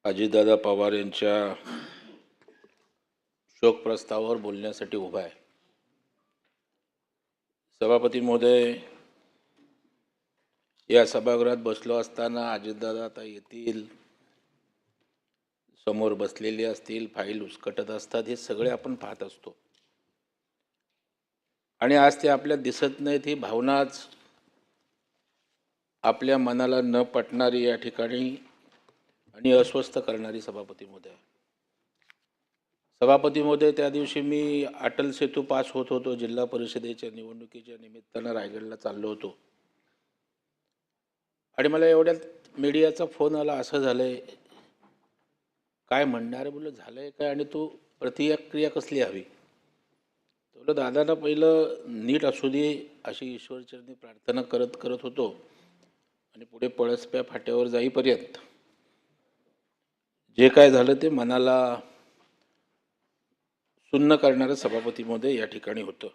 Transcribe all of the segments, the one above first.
अजितदादा पवार यांच्या शोक प्रस्तावावर बोलण्यासाठी उभा आहे। सभापती महोदय, या सभागृहात बसलो असताना अजितदादा आता येतील, समोर बसलेले असतील, फाईल उचकटत असतात, हे सगळे आपण पाहत असतो आणि आज ते आपल्याला दिसत नाहीत। ही भावनाच आपल्या मनाला न पटणारी या ठिकाणी आणि अस्वस्थ करणारी सभापती महोदय। सभापती महोदय, त्या दिवशी मी अटल सेतू पास होत होतो, जिल्हा परिषदेच्या निवडणुकीच्या निमित्तानं रायगडला चाललो होतो आणि मला एवढ्यात मीडियाचा फोन आला। असं झालंय, काय म्हणणार बोललो, झालंय काय आणि तू प्रतिक्रिया कसली हवी? बोललो दादांना पहिलं नीट असू दे अशी ईश्वरचरणी प्रार्थना करत होतो आणि पुढे पळसप्या फाट्यावर जाईपर्यंत जे काय झालं ते मनाला सुन्न करणारं सभापती महोदय या ठिकाणी होतं।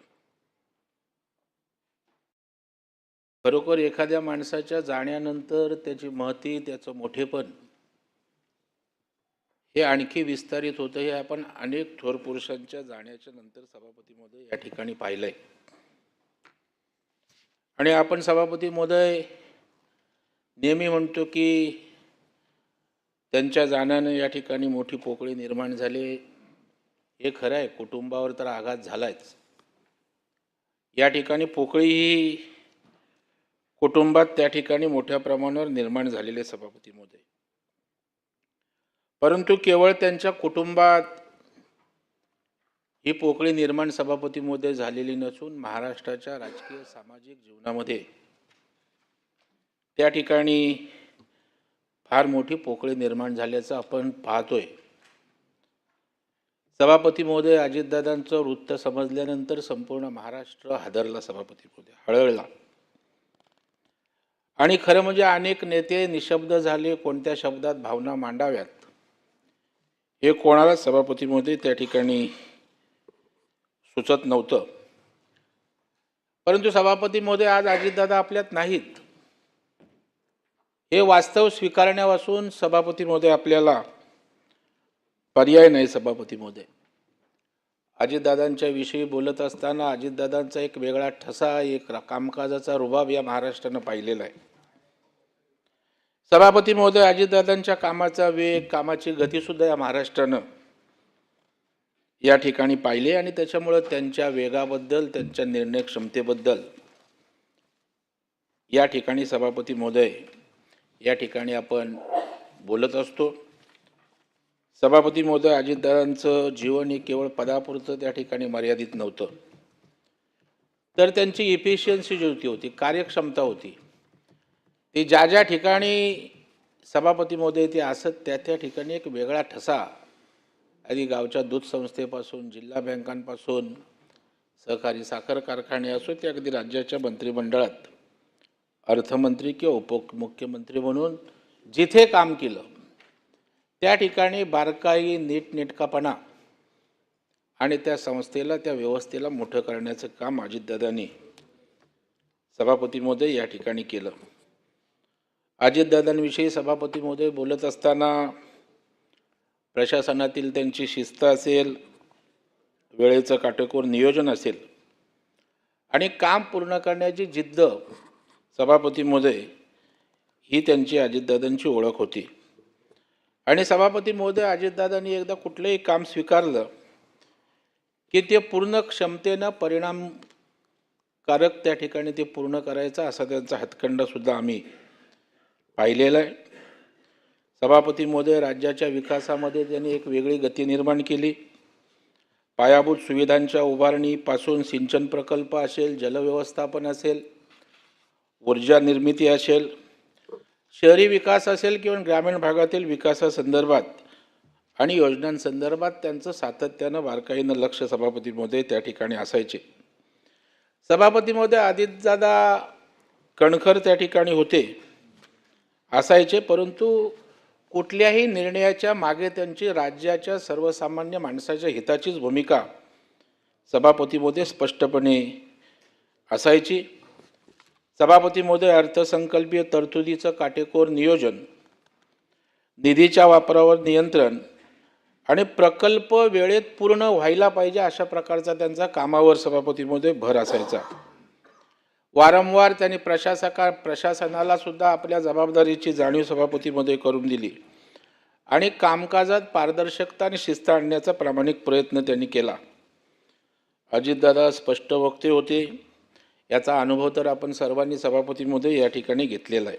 खरोखर एखाद्या माणसाच्या जाण्यानंतर त्याची महती, त्याचं मोठेपण हे आणखी विस्तारित होतं। हे आपण अनेक थोर पुरुषांच्या जाण्याच्या नंतर सभापती महोदय या ठिकाणी पाहिलंय आणि आपण सभापती महोदय नेहमी म्हणतो की त्यांच्या जाण्याने या ठिकाणी मोठी पोकळी निर्माण झाली। हे खरं आहे, कुटुंबावर तर आघात झालाच। या ठिकाणी पोकळी ही कुटुंबात त्या ठिकाणी मोठ्या प्रमाणावर निर्माण झालेले सभापती महोदय, परंतु केवळ त्यांच्या कुटुंबात ही पोकळी निर्माण सभापती महोदय झालेली नसून महाराष्ट्राच्या राजकीय सामाजिक जीवनामध्ये त्या ठिकाणी फार मोठी पोकळी निर्माण झाल्याचं आपण पाहतोय। सभापती महोदय, अजितदादांचं वृत्त समजल्यानंतर संपूर्ण महाराष्ट्र हादरला, सभापती महोदय हळहळला आणि खरं म्हणजे अनेक नेते निशब्द झाले। कोणत्या शब्दात भावना मांडाव्यात हे कोणाला सभापती महोदय त्या ठिकाणी सुचत नव्हतं। परंतु सभापती महोदय, आज अजितदादा आपल्यात नाहीत हे वास्तव स्वीकारण्यापासून सभापती महोदय आपल्याला पर्याय नाही। सभापती महोदय, अजितदादांच्या विषयी बोलत असताना अजितदादांचा एक वेगळा ठसा, एक कामकाजाचा रुबाब या महाराष्ट्रानं पाहिलेला आहे। सभापती महोदय, अजितदादांच्या कामाचा वेग, कामाची गतीसुद्धा या महाराष्ट्रानं या ठिकाणी पाहिले आणि त्याच्यामुळे त्यांच्या वेगाबद्दल, त्यांच्या निर्णय क्षमतेबद्दल या ठिकाणी सभापती महोदय या ठिकाणी आपण बोलत असतो। सभापती महोदय, अजितदादांचं जीवन हे केवळ पदापुरतं त्या ठिकाणी मर्यादित नव्हतं, तर त्यांची इफिशियन्सी जी होती, कार्यक्षमता होती, ती ज्या ज्या ठिकाणी सभापती महोदय ते असत त्या ठिकाणी एक वेगळा ठसा, आधी गावच्या दूध संस्थेपासून, जिल्हा बँकांपासून, सहकारी साखर कारखाने असो, ते अगदी राज्याच्या मंत्रिमंडळात अर्थमंत्री किंवा उपमुख्यमंत्री म्हणून जिथे काम केलं त्या ठिकाणी बारकाई, नीटनेटकापणा आणि त्या संस्थेला, त्या व्यवस्थेला मोठं करण्याचं काम अजितदादांनी सभापती महोदय या ठिकाणी केलं। अजितदादांविषयी सभापती महोदय बोलत असताना प्रशासनातील त्यांची शिस्त असेल, वेळेचं काटेकोर नियोजन असेल आणि काम पूर्ण करण्याची जिद्द, सभापती महोदय ही त्यांची अजितदादांची ओळख होती। आणि सभापती महोदय, अजितदादांनी एकदा कुठलंही काम स्वीकारलं की ते पूर्ण क्षमतेनं, परिणामकारक त्या ठिकाणी ते पूर्ण करायचं, असा त्यांचा हातखंडासुद्धा आम्ही पाहिलेला आहे। सभापती महोदय, राज्याच्या विकासामध्ये त्यांनी एक वेगळी गती निर्माण केली। पायाभूत सुविधांच्या उभारणीपासून सिंचन प्रकल्प असेल, जलव्यवस्थापन असेल, ऊर्जा निर्मिती असेल, शहरी विकास असेल किंवा ग्रामीण भागातील विकासासंदर्भात आणि योजनांसंदर्भात त्यांचं सातत्यानं बारकाईनं लक्ष सभापती महोदय त्या ठिकाणी असायचे। सभापती महोदय, अजितदादा कणखर त्या ठिकाणी होते, असायचे, परंतु कुठल्याही निर्णयाच्या मागे त्यांची राज्याच्या सर्वसामान्य माणसाच्या हिताचीच भूमिका सभापती महोदय स्पष्टपणे असायची। सभापती महोदय, अर्थसंकल्पीय तरतुदीचं काटेकोर नियोजन, निधीच्या वापरावर नियंत्रण आणि प्रकल्प वेळेत पूर्ण व्हायला पाहिजे अशा प्रकारचा त्यांचा कामावर सभापती महोदय भर असायचा. वारंवार त्यांनी प्रशासनाला सुद्धा आपल्या जबाबदारीची जाणीव सभापती महोदय करून दिली आणि कामकाजात पारदर्शकता आणि शिस्त आणण्याचा प्रामाणिक प्रयत्न त्यांनी केला. अजितदादा स्पष्ट वक्ते होते. याचा अनुभव तर आपण सर्वांनी सभापती महोदय या ठिकाणी घेतलेला आहे.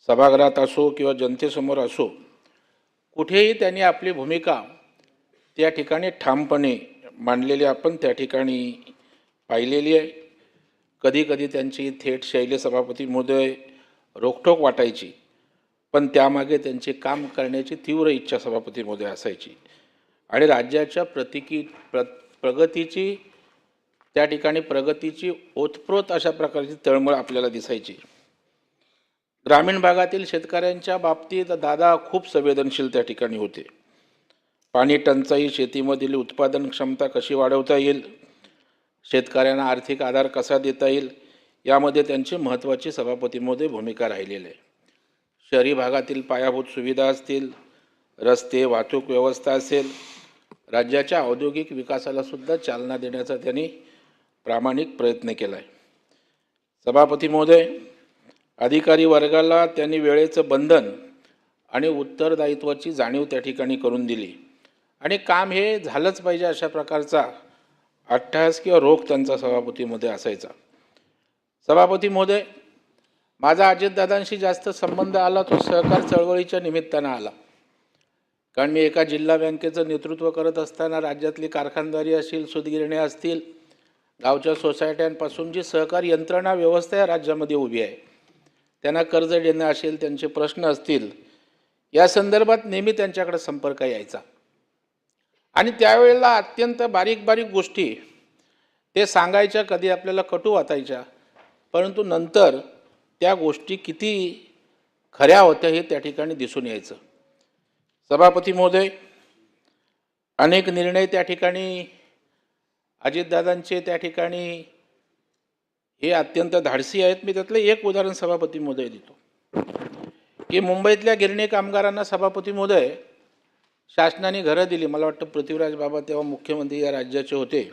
सभागृहात असो किंवा जनतेसमोर असो, कुठेही त्यांनी आपली भूमिका त्या ठिकाणी ठामपणे मांडलेली आपण त्या ठिकाणी पाहिलेली आहे. कधी कधी त्यांची थेट शैली सभापती महोदय रोखठोक वाटायची, पण त्यामागे त्यांचे काम करण्याची तीव्र इच्छा सभापती महोदय असायची आणि राज्याच्या प्रगतीची त्या ठिकाणी प्रगतीची ओतप्रोत अशा प्रकारची तळमळ आपल्याला दिसायची. ग्रामीण भागातील शेतकऱ्यांच्या बाबतीत दादा खूप संवेदनशील त्या ठिकाणी होते. पाणी टंचाई, शेतीमधील उत्पादन क्षमता कशी वाढवता येईल, शेतकऱ्यांना आर्थिक आधार कसा देता येईल, यामध्ये त्यांची महत्त्वाची सभापती महोदय भूमिका राहिलेली आहे. शहरी भागातील पायाभूत सुविधा असतील, रस्ते, वाहतूक व्यवस्था असेल, राज्याच्या औद्योगिक विकासाला सुद्धा चालना देण्याचा त्यांनी प्रामाणिक प्रयत्न केला आहे. सभापती महोदय, अधिकारी वर्गाला त्यांनी वेळेचं बंधन आणि उत्तरदायित्वाची जाणीव त्या ठिकाणी करून दिली आणि काम हे झालंच पाहिजे अशा प्रकारचा अट्टहास किंवा रोख त्यांचा सभापती महोदय असायचा. सभापती महोदय, माझा अजितदादांशी जास्त संबंध आला तो सहकार चळवळीच्या निमित्तानं आला. कारण मी एका जिल्हा बँकेचं नेतृत्व करत असताना राज्यातली कारखानदारी असेल, सूतगिरण्या असतील, गावच्या सोसायट्यांपासून जी सहकार यंत्रणा व्यवस्था या राज्यामध्ये उभी आहे, त्यांना कर्ज देणं असेल, त्यांचे प्रश्न असतील, या संदर्भात नेहमी त्यांच्याकडे संपर्क यायचा आणि त्यावेळेला अत्यंत बारीक बारीक गोष्टी ते सांगायच्या. कधी आपल्याला कटू वाटायच्या, परंतु नंतर त्या गोष्टी किती खऱ्या होत्या हे त्या ठिकाणी दिसून यायचं. सभापती महोदय, अनेक निर्णय त्या ठिकाणी अजितदादांचे त्या ठिकाणी हे अत्यंत धाडसी आहेत. मी त्यातलं एक उदाहरण सभापती महोदय देतो की मुंबईतल्या गिरणी कामगारांना सभापती महोदय शासनाने घरं दिली. मला वाटतं पृथ्वीराज बाबा तेव्हा मुख्यमंत्री या राज्याचे होते.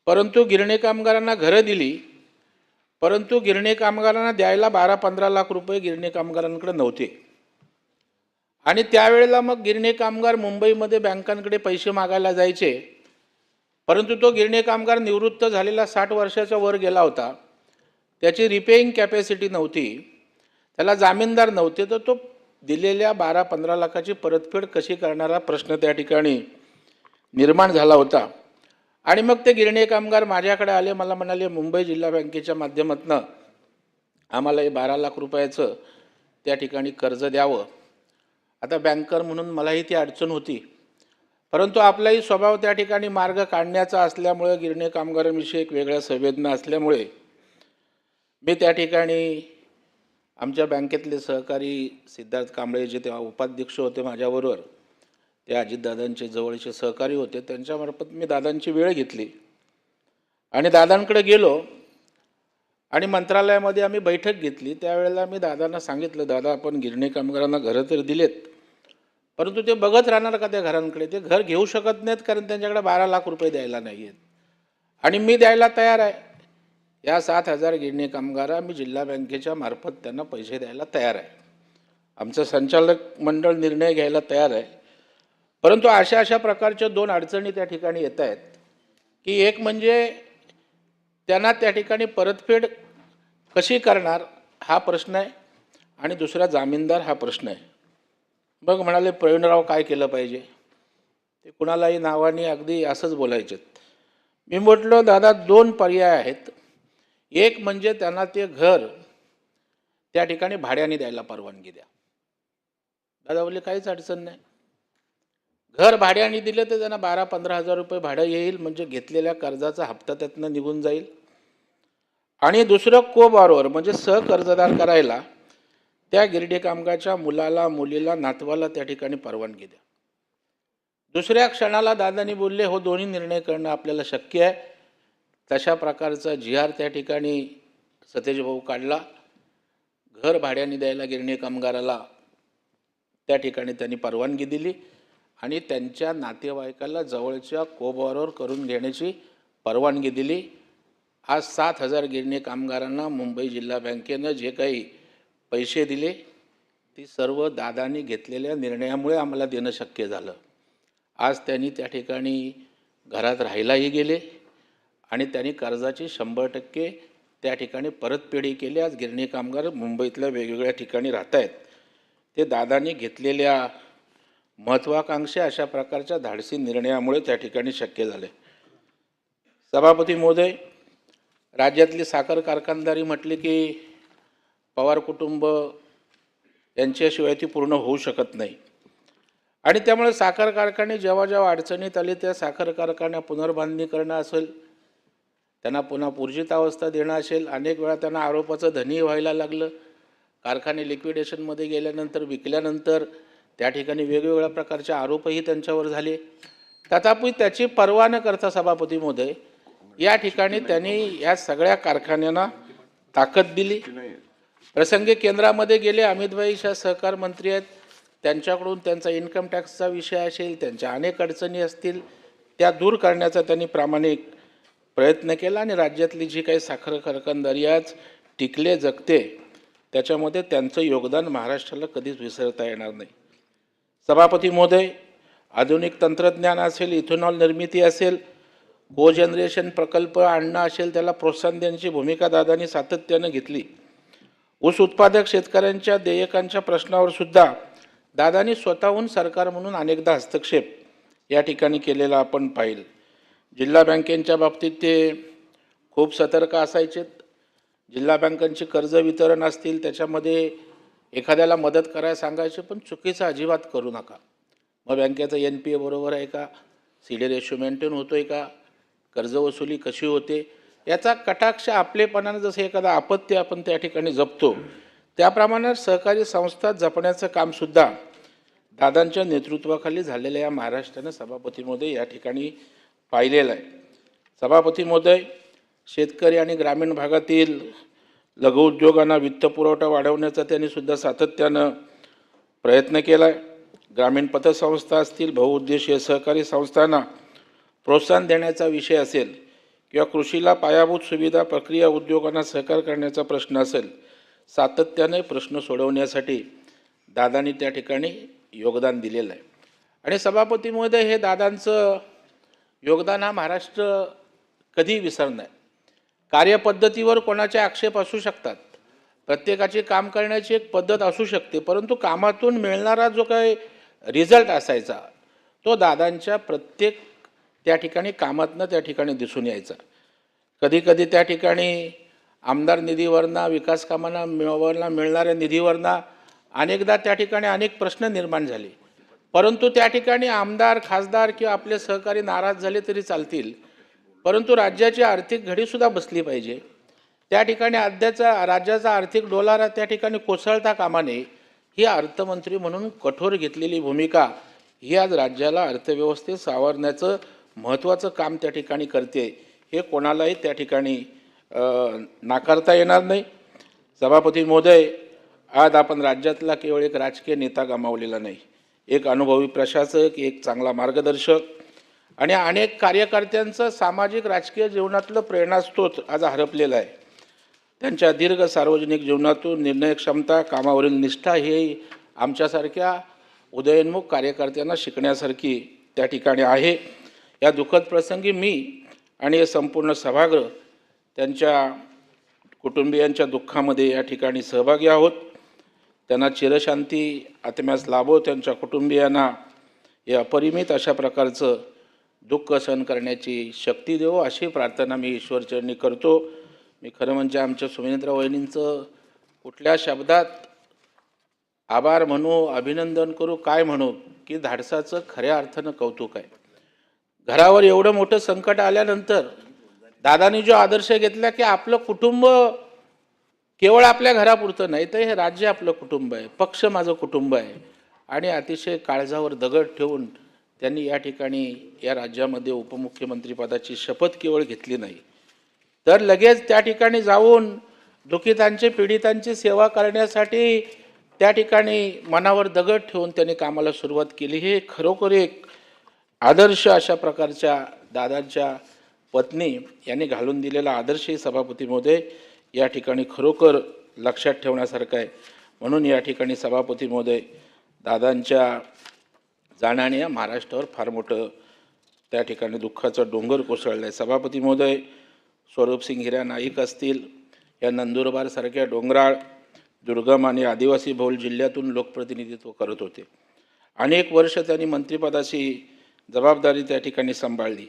परंतु गिरणी कामगारांना घरं दिली, परंतु गिरणी कामगारांना द्यायला 12-15 लाख रुपये गिरणी कामगारांकडे नव्हते आणि त्यावेळेला मग गिरणी कामगार मुंबईमध्ये बँकांकडे पैसे मागायला जायचे. परंतु तो गिरणी कामगार निवृत्त झालेला 60 वर्षाच्या वर गेला होता, त्याची रिपेइंग कॅपॅसिटी नव्हती, त्याला जामीनदार नव्हते, तर तो दिलेल्या 12-15 लाखाची परतफेड कशी करणारा प्रश्न त्या ठिकाणी निर्माण झाला होता. आणि मग ते गिरणी कामगार माझ्याकडे आले, मला म्हणाले मुंबई जिल्हा बँकेच्या माध्यमातून आम्हाला हे 12 लाख रुपयाचं त्या ठिकाणी कर्ज द्यावं. आता बँकर म्हणून मलाही ती अडचण होती, परंतु आपलाही स्वभाव त्या ठिकाणी मार्ग काढण्याचा असल्यामुळे, गिरणी कामगारांविषयी एक वेगळ्या संवेदना असल्यामुळे मी त्या ठिकाणी आमच्या बँकेतले सहकारी सिद्धार्थ कांबळे जे तेव्हा उपाध्यक्ष होते माझ्याबरोबर, ते अजितदादांचे जवळचे सहकारी होते, त्यांच्यामार्फत मी दादांची वेळ घेतली आणि दादांकडे गेलो आणि मंत्रालयामध्ये आम्ही बैठक घेतली. त्यावेळेला मी दादांना सांगितलं, दादा आपण गिरणी कामगारांना घरं तर दिलेत, परंतु ते बघत राहणार का त्या घरांकडे? ते घर घेऊ शकत नाहीत कारण त्यांच्याकडे 12 लाख रुपये द्यायला नाही आहेत आणि मी द्यायला तयार आहे. या 7,000 गिरणी कामगार मी जिल्हा बँकेच्या मार्फत त्यांना पैसे द्यायला तयार आहे. आमचं संचालक मंडळ निर्णय घ्यायला तयार आहे. परंतु अशा प्रकारच्या 2 अडचणी त्या ठिकाणी येत आहेत की एक म्हणजे त्यांना त्या ठिकाणी परतफेड कशी करणार हा प्रश्न आहे आणि दुसरा जामीनदार हा प्रश्न आहे. मग म्हणाले, प्रवीणराव काय केलं पाहिजे? ते कुणालाही नावाने अगदी असंच बोलायचे. मी म्हटलं, दादा 2 पर्याय आहेत. एक म्हणजे त्यांना ते घर त्या ठिकाणी भाड्याने द्यायला परवानगी द्या. दादा बोलले काहीच अडचण नाही, घर भाड्याने दिले तर त्यांना 12-15 हजार रुपये भाडं येईल, म्हणजे घेतलेल्या कर्जाचा हप्ता त्यातनं निघून जाईल. आणि दुसरं को-बॉरोवर म्हणजे सहकर्जदार करायला त्या गिरणी कामगाराच्या मुलाला, मुलीला, नातवाला त्या ठिकाणी परवानगी द्या. दुसऱ्या क्षणाला दादानी बोलले, हो दोन्ही निर्णय करणं आपल्याला शक्य आहे. तशा प्रकारचा जी-आर त्या ठिकाणी सतेज भाऊ काढला. घर भाड्याने द्यायला गिरणी कामगाराला त्या ठिकाणी त्यांनी परवानगी दिली आणि त्यांच्या नातेवाईकाला जवळच्या कोबॉरोवर करून घेण्याची परवानगी दिली. आज 7,000 गिरणी कामगारांना मुंबई जिल्हा बँकेनं जे काही पैसे दिले ती सर्व दादांनी घेतलेल्या निर्णयामुळे आम्हाला देणं शक्य झालं. आज त्यांनी त्या ठिकाणी घरात राहायलाही गेले आणि त्यांनी कर्जाची 100% त्या ठिकाणी परतफेडी केली. आज गिरणी कामगार मुंबईतल्या वेगवेगळ्या ठिकाणी राहत आहेत. ते दादांनी घेतलेल्या महत्त्वाकांक्षी अशा प्रकारच्या धाडसी निर्णयामुळे त्या ठिकाणी शक्य झाले. सभापती महोदय, राज्यातली साखर कारखानदारी म्हटली की पवार कुटुंब यांच्याशिवाय ती पूर्ण होऊ शकत नाही आणि त्यामुळे साखर कारखाने जेव्हा जेव्हा अडचणीत आले त्या साखर कारखान्या पुनर्बांधणी करणं असेल, त्यांना पुन्हा ऊर्जितावस्था देणं असेल, अनेक वेळा त्यांना आरोपाचं धनी व्हायला लागलं. कारखाने लिक्विडेशनमध्ये गेल्यानंतर विकल्यानंतर त्या ठिकाणी वेगवेगळ्या प्रकारचे आरोपही त्यांच्यावर झाले. तथापि त्याची पर्वा न करता सभापती महोदय या ठिकाणी त्यांनी या सगळ्या कारखान्यांना ताकद दिली. प्रसंगी केंद्रामध्ये गेले, अमितभाई शाह सहकार मंत्री आहेत, त्यांच्याकडून त्यांचा इन्कम टॅक्सचा विषय असेल, त्यांच्या अनेक अडचणी असतील, त्या दूर करण्याचा त्यांनी प्रामाणिक प्रयत्न केला आणि राज्यातली जी काही साखर कारखानदारी आज टिकले जगते त्याच्यामध्ये त्यांचं योगदान महाराष्ट्राला कधीच विसरता येणार नाही. सभापती महोदय, आधुनिक तंत्रज्ञान असेल, इथेनॉल निर्मिती असेल, कोजनरेशन प्रकल्प आणणं असेल, त्याला प्रोत्साहन देण्याची भूमिका दादांनी सातत्यानं घेतली. ऊस उत्पादक शेतकऱ्यांच्या देयकांच्या प्रश्नावर सुद्धा दादांनी स्वतःहून सरकार म्हणून अनेकदा हस्तक्षेप या ठिकाणी केलेला आपण पाहिलं. जिल्हा बँकेंच्या बाबतीत ते खूप सतर्क असायचे. जिल्हा बँकांची कर्ज वितरण असतील त्याच्यामध्ये एखाद्याला मदत करायला सांगायचे, पण चुकीचं अजिबात करू नका. मग बँकेचं NPA बरोबर आहे का, CD रेशो मेंटेन होतो आहे का, कर्ज वसुली कशी होते, याचा कटाक्ष आपलेपणानं जसं एखादा आपत्ती आपण त्या ठिकाणी जपतो त्याप्रमाणे सहकारी संस्था जपण्याचं कामसुद्धा दादांच्या नेतृत्वाखाली झालेल्या या महाराष्ट्रानं सभापती महोदय या ठिकाणी पाहिलेलं आहे. सभापती महोदय, शेतकरी आणि ग्रामीण भागातील लघुउद्योगांना वित्तपुरवठा वाढवण्याचा त्यांनी सुद्धा सातत्यानं प्रयत्न केला आहे. ग्रामीण पतसंस्था असतील, बहुउद्देशीय सहकारी संस्थांना प्रोत्साहन देण्याचा विषय असेल किंवा कृषीला पायाभूत सुविधा प्रक्रिया उद्योगांना सहकार करण्याचा प्रश्न असेल, सातत्याने प्रश्न सोडवण्यासाठी दादांनी त्या ठिकाणी योगदान दिलेलं आहे. आणि सभापती महोदय, हे दादांचं योगदान हा महाराष्ट्र कधी विसरणार नाही. कार्यपद्धतीवर कोणाचे आक्षेप असू शकतात, प्रत्येकाची काम करण्याची एक पद्धत असू शकते, परंतु कामातून मिळणारा जो काही रिझल्ट असायचा तो दादांच्या प्रत्येक त्या ठिकाणी कामातनं त्या ठिकाणी दिसून यायचा. कधी कधी त्या ठिकाणी आमदार निधीवरनं, विकास कामांना मिळणाऱ्या निधीवरनं अनेकदा त्या ठिकाणी अनेक प्रश्न निर्माण झाले, परंतु त्या ठिकाणी आमदार, खासदार किंवा आपले सहकारी नाराज झाले तरी चालतील, परंतु राज्याची आर्थिक घडीसुद्धा बसली पाहिजे. त्या ठिकाणी राज्याचा आर्थिक डोलारा त्या ठिकाणी कोसळता कामा नये, ही अर्थमंत्री म्हणून कठोर घेतलेली भूमिका ही आज राज्याला अर्थव्यवस्थेत सावरण्याचं महत्त्वाचं काम त्या ठिकाणी करते, हे कोणालाही त्या ठिकाणी नाकारता येणार नाही. सभापती महोदय, आज आपण राज्यातला केवळ एक राजकीय नेता गमावलेला नाही, एक अनुभवी प्रशासक, एक चांगला मार्गदर्शक आणि अनेक कार्यकर्त्यांचं सामाजिक राजकीय जीवनातलं प्रेरणास्त्रोत आज हरपलेला आहे. त्यांच्या दीर्घ सार्वजनिक जीवनातून निर्णय क्षमता, कामावरील निष्ठा ही आमच्यासारख्या उदयोन्मुख कार्यकर्त्यांना शिकण्यासारखी त्या ठिकाणी आहे. या दुःखद प्रसंगी मी आणि हे संपूर्ण सभागृह त्यांच्या कुटुंबियांच्या दुःखामध्ये या ठिकाणी सहभागी आहोत. त्यांना चिरशांती आत्म्यास लाभो, त्यांच्या कुटुंबियांना हे अपरिमित अशा प्रकारचं दुःख सहन करण्याची शक्ती देवो अशी प्रार्थना मी ईश्वरचरणी करतो. मी खरं म्हणजे आमच्या सुमित्रा वहिनींचं कुठल्या शब्दात आभार म्हणू, अभिनंदन करू, काय म्हणू, की धाडसाचं खऱ्या अर्थानं कौतुक आहे. घरावर एवढं मोठं संकट आल्यानंतर दादांनी जो आदर्श घेतला की आपलं कुटुंब केवळ आपल्या घरापुरतं नाही, तर हे राज्य आपलं कुटुंब आहे, पक्ष माझं कुटुंब आहे, आणि अतिशय काळजावर दगड ठेवून त्यांनी या ठिकाणी या राज्यामध्ये उपमुख्यमंत्रीपदाची शपथ केवळ घेतली नाही, तर लगेच त्या ठिकाणी जाऊन दुःखितांची, पीडितांची सेवा करण्यासाठी त्या ठिकाणी मनावर दगड ठेवून त्यांनी कामाला सुरुवात केली. हे खरोखर एक आदर्श अशा प्रकारच्या दादांच्या पत्नी यांनी घालून दिलेला आदर्शही सभापती महोदय या ठिकाणी खरोखर लक्षात ठेवण्यासारखं आहे. म्हणून या ठिकाणी सभापती महोदय दादांच्या जाण्याने महाराष्ट्रावर फार मोठं त्या ठिकाणी दुःखाचं डोंगर कोसळलं आहे. सभापती महोदय स्वरूपसिंग हिरा नाईक असतील, या नंदुरबारसारख्या डोंगराळ दुर्गम आणि आदिवासी बहुल जिल्ह्यातून लोकप्रतिनिधित्व करत होते. अनेक वर्ष त्यांनी मंत्रिपदाची जबाबदारी त्या ठिकाणी सांभाळली.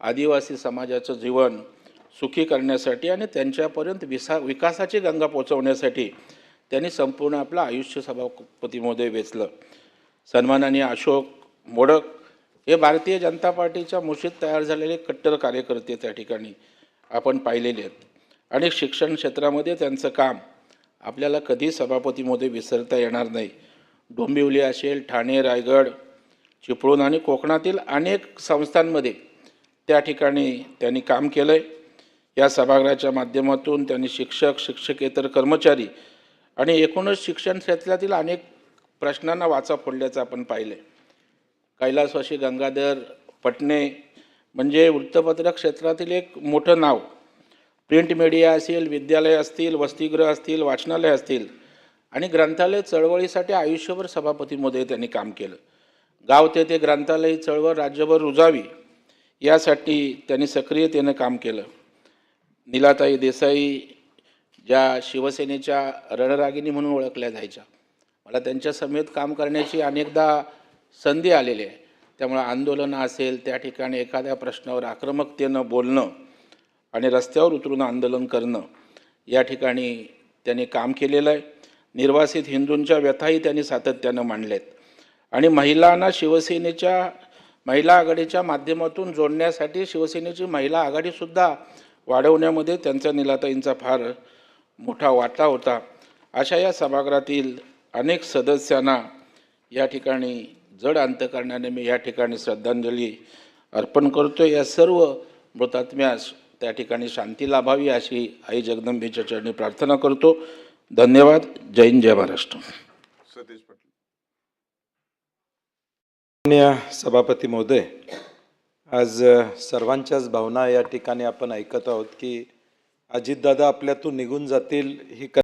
आदिवासी समाजाचं जीवन सुखी करण्यासाठी आणि त्यांच्यापर्यंत विकासाची गंगा पोचवण्यासाठी त्यांनी संपूर्ण आपलं आयुष्य सभापती महोदय वेचलं. सन्माननीय अशोक मोडक हे भारतीय जनता पार्टीच्या मुशीत तयार झालेले कट्टर कार्यकर्ते त्या ठिकाणी आपण पाहिलेले आहेत. आणि शिक्षण क्षेत्रामध्ये त्यांचं काम आपल्याला कधी सभापती महोदय विसरता येणार नाही. डोंबिवली असेल, ठाणे, रायगड, चिपळूण आणि कोकणातील अनेक संस्थांमध्ये त्या ठिकाणी त्यांनी काम केलं आहे. या सभागृहाच्या माध्यमातून त्यांनी शिक्षक, शिक्षकेतर कर्मचारी आणि एकूणच शिक्षण क्षेत्रातील अनेक प्रश्नांना वाचा फोडल्याचं आपण पाहिलं. कैलासवासी गंगाधर पटणे म्हणजे वृत्तपत्र क्षेत्रातील एक मोठं नाव. प्रिंट मीडिया असेल, विद्यालय असतील, वसतिगृह असतील, वाचनालय असतील आणि ग्रंथालय चळवळीसाठी आयुष्यभर सभापती महोदय त्यांनी काम केलं. गाव ते ग्रंथालय चळवळ राज्यभर रुजावी यासाठी त्यांनी सक्रियतेनं काम केलं. नीलाताई देसाई ज्या शिवसेनेच्या रणरागिणी म्हणून ओळखल्या जायच्या, मला त्यांच्या समेत काम करण्याची अनेकदा संधी आलेली आहे. त्यामुळे आंदोलनं असेल, त्या ठिकाणी एखाद्या प्रश्नावर आक्रमकतेनं बोलणं आणि रस्त्यावर उतरून आंदोलन करणं या ठिकाणी त्यांनी काम केलेलं आहे. निर्वासित हिंदूंच्या व्यथाही त्यांनी सातत्यानं मांडल्यात आणि महिलांना शिवसेनेच्या महिला आघाडीच्या माध्यमातून जोडण्यासाठी शिवसेनेची महिला आघाडीसुद्धा वाढवण्यामध्ये त्यांचा नीलाताईंचा फार मोठा वाटा होता. अशा या सभागृहातील अनेक सदस्यांना या ठिकाणी जड अंतकरणाने मी या ठिकाणी श्रद्धांजली अर्पण करतो. या सर्व मृतात्म्यास त्या ठिकाणी शांती लाभावी अशी आई जगदंबेच्या चरणी प्रार्थना करतो. धन्यवाद. जय हिंद, जय महाराष्ट्र. सतीश पाटील. माननीय सभापती महोदय, आज सर्वांच्याच भावना या ठिकाणी आपण ऐकत आहोत की अजितदादा आपल्यातून निघून जातील ही